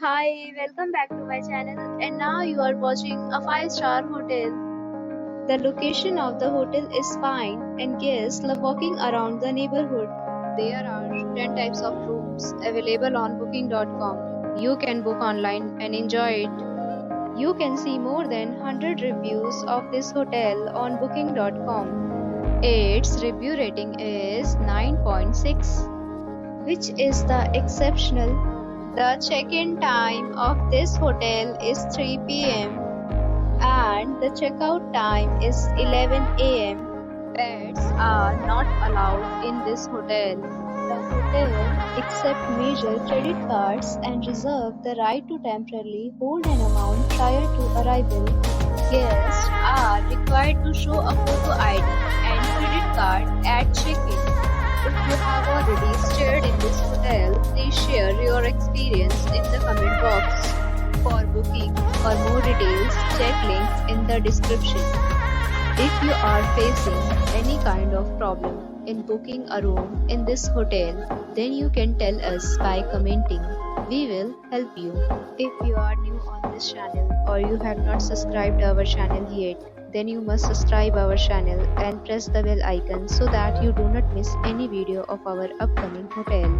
Hi, welcome back to my channel, and now you are watching a 5-star hotel. The location of the hotel is fine and guests love walking around the neighborhood. There are 10 types of rooms available on booking.com. You can book online and enjoy it. You can see more than 100 reviews of this hotel on booking.com. Its review rating is 9.6, which is the exceptional. The check-in time of this hotel is 3 p.m. and the checkout time is 11 a.m. Pets are not allowed in this hotel. The hotel accepts major credit cards and reserves the right to temporarily hold an amount prior to arrival. Guests are required to show a photo ID and credit card at check-in. If you have already stayed in this hotel, please share your experience in the comment box. For booking or more details, check links in the description. If you are facing any kind of problem in booking a room in this hotel, then you can tell us by commenting. We will help you. If you are new on this channel or you have not subscribed our channel yet, then you must subscribe our channel and press the bell icon so that you do not miss any video of our upcoming hotel.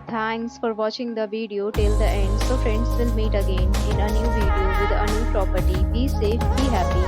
Thanks for watching the video till the end. So friends, will meet again in a new video with a new property. Be safe, be happy.